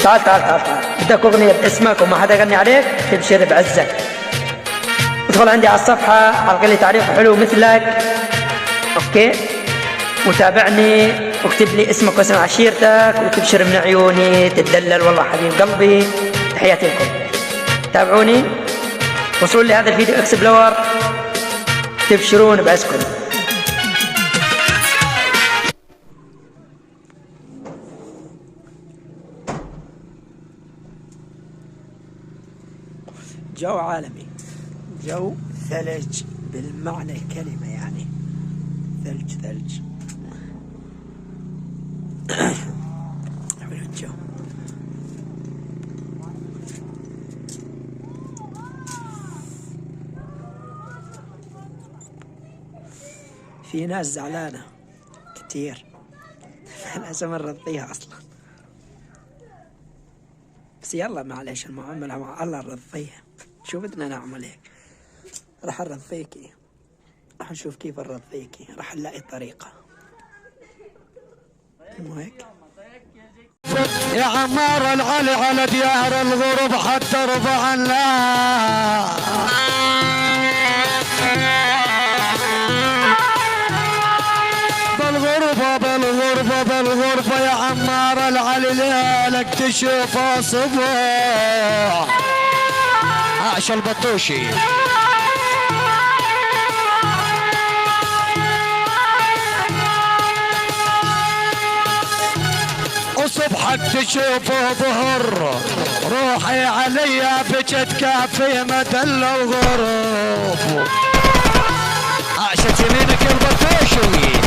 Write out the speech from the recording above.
تعال تعال تعال تعال، بدك أغنية باسمك وما حدا يغني عليك، تبشر بعزك. ادخل عندي على الصفحة، حلقة لي تعليق حلو مثلك، اوكي، وتابعني واكتب لي اسمك واسم عشيرتك وتبشر من عيوني، تتدلل والله حبيب قلبي. تحياتي لكم، تابعوني، وصلوا لي هذا الفيديو اكسبلور، تبشرون بعزكم. جو عالمي، جو ثلج بالمعنى الكلمة، يعني ثلج ثلج. حلو الجو. في ناس زعلانة كتير، لازم نرضيها أصلا، بس يلا معليش، المعاملة مع الله نرضيها. شو بدنا نعمل هيك؟ راح نرضيكي، راح نشوف كيف نرضيكي، راح نلاقي طريقة، مو هيك؟ يا عمار العلي على ديار الغرب حتى رفع الله، بالغربة بالغربة بالغربة يا عمار العلي ليلك تشوف صبح. عاش البطوشي. وصبحك تشوفه ظهر، روحي عليا بجت كافي مدى الغروب. عاشت يمينك البطوشي.